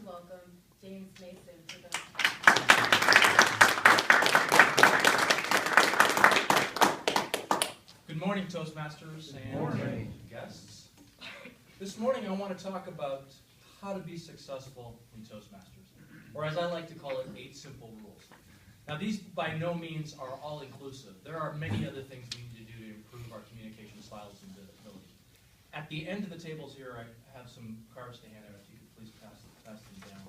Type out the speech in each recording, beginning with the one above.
welcome James Mason to the... Good morning, Toastmasters and guests. This morning I want to talk about how to be successful in Toastmasters, or as I like to call it, 8 simple rules. Now these by no means are all inclusive. There are many other things we need to do to improve our communication styles and ability. At the end of the tables here, I have some cards to hand out. If you could please pass them down.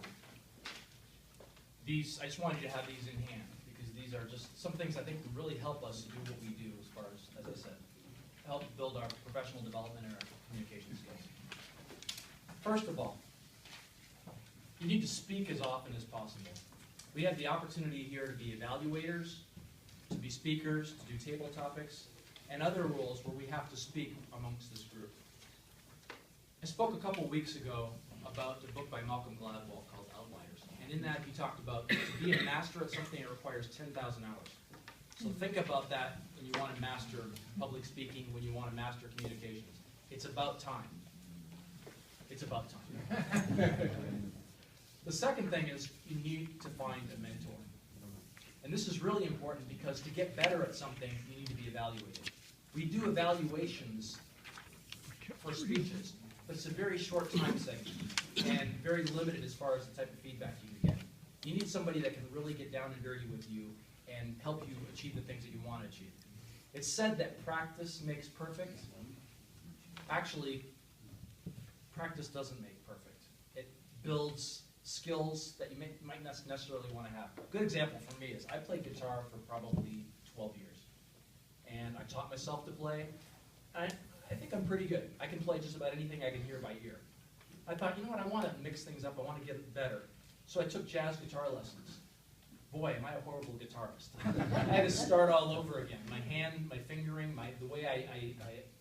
These, I just wanted you to have these in hand, because these are just some things I think will really help us do what we do as far as I said, help build our professional development and our communication skills. First of all, you need to speak as often as possible. We have the opportunity here to be evaluators, to be speakers, to do table topics, and other rules where we have to speak amongst this group. I spoke a couple weeks ago about the book by Malcolm Gladwell called Outliers, and in that he talked about to be a master at something that requires 10,000 hours. So think about that when you want to master public speaking, when you want to master communications. It's about time. It's about time. The second thing is you need to find a mentor. And this is really important because to get better at something, you need to be evaluated. We do evaluations for speeches, but it's a very short time segment and very limited as far as the type of feedback you can get. You need somebody that can really get down and dirty with you and help you achieve the things that you want to achieve. It's said that practice makes perfect. Actually, practice doesn't make perfect. It builds skills that you might not necessarily want to have. A good example for me is I played guitar for probably 12 years. And I taught myself to play. I think I'm pretty good. I can play just about anything I can hear by ear. I thought, you know what, I want to mix things up. I want to get better. So I took jazz guitar lessons. Boy, am I a horrible guitarist. I had to start all over again. My hand, my fingering, the way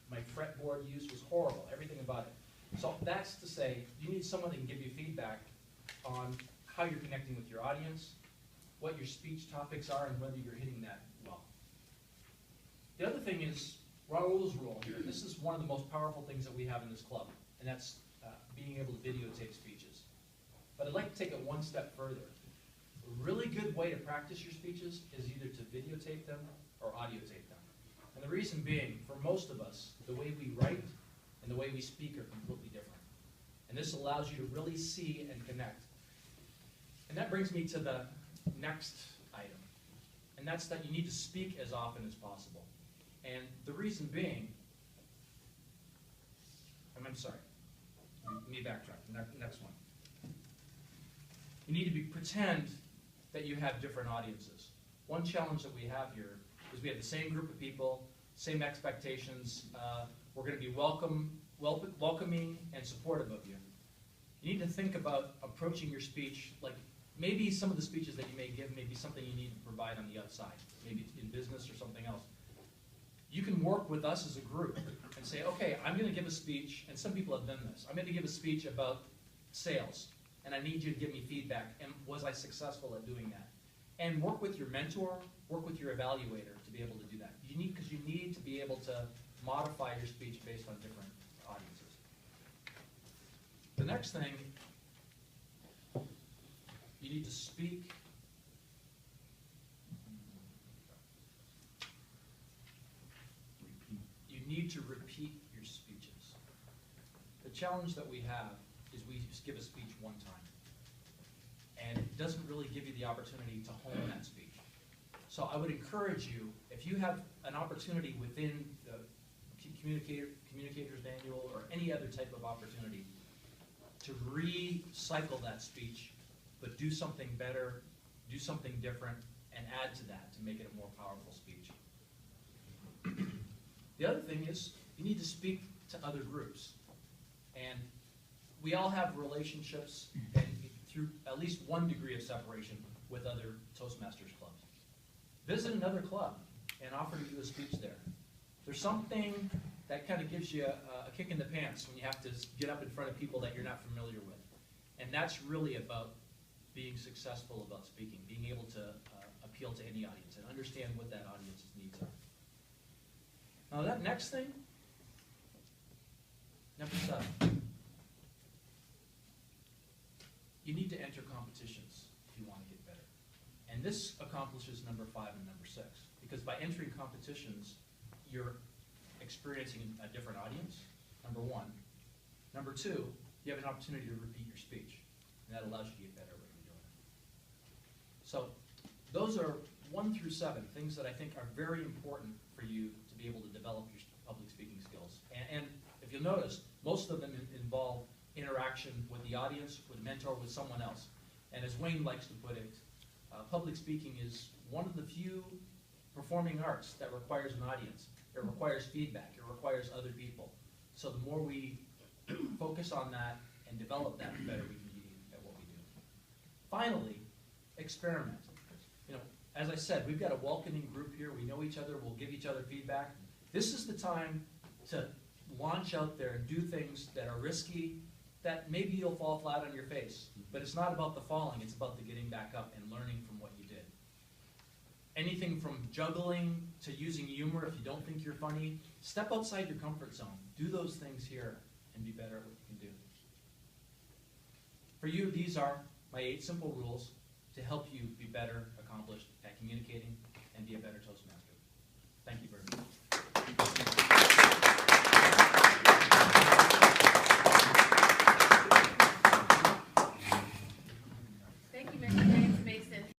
my fretboard use was horrible. Everything about it. So that's to say, you need someone that can give you feedback on how you're connecting with your audience, what your speech topics are, and whether you're hitting that well. The other thing is Raul's rule here. This is one of the most powerful things that we have in this club, and that's being able to videotape speeches. But I'd like to take it one step further. A really good way to practice your speeches is either to videotape them or audio tape them. And the reason being, for most of us, the way we write and the way we speak are completely different. And this allows you to really see and connect. And that brings me to the next item. And that's that you need to speak as often as possible. And the reason being, I'm sorry, let me backtrack, next one. You need to pretend that you have different audiences. One challenge that we have here is we have the same group of people, same expectations. We're going to be welcoming and supportive of you. You need to think about approaching your speech like maybe some of the speeches that you may give may be something you need to provide on the outside, maybe in business or something else. You can work with us as a group and say, okay, I'm going to give a speech, and some people have done this. I'm going to give a speech about sales, and I need you to give me feedback, and was I successful at doing that? And work with your mentor, work with your evaluator to be able to do that. Because you need to be able to modify your speech based on different audiences. The next thing, you need to speak. You need to repeat your speeches. The challenge that we have is we just give a speech one time. And it doesn't really give you the opportunity to hone that speech. So I would encourage you, if you have an opportunity within the Communicator's Manual or any other type of opportunity, to recycle that speech, but do something better, do something different, and add to that to make it a more powerful speech. The other thing is, you need to speak to other groups. And we all have relationships and through at least one degree of separation with other Toastmasters clubs. Visit another club and offer to do a speech there. There's something that kind of gives you a kick in the pants when you have to get up in front of people that you're not familiar with. And that's really about being successful about speaking, being able to appeal to any audience and understand what that audience's needs are. Now that next thing, number 7. You need to And this accomplishes number 5 and number 6, because by entering competitions, you're experiencing a different audience, number 1. Number 2, you have an opportunity to repeat your speech, and that allows you to get better at what you're doing. So those are 1 through 7, things that I think are very important for you to be able to develop your public speaking skills. And if you'll notice, most of them involve interaction with the audience, with a mentor, with someone else. And as Wayne likes to put it, public speaking is one of the few performing arts that requires an audience. It requires feedback. It requires other people. So the more we focus on that and develop that, the better we can be at what we do. Finally, experiment. You know, as I said, we've got a welcoming group here. We know each other. We'll give each other feedback. This is the time to launch out there and do things that are risky, that maybe you'll fall flat on your face. But it's not about the falling. It's about the getting back up and learning from what you did. Anything from juggling to using humor if you don't think you're funny. Step outside your comfort zone. Do those things here and be better at what you can do. For you, these are my 8 simple rules to help you be better accomplished at communicating and be a better Toastmaster. Thank you very much.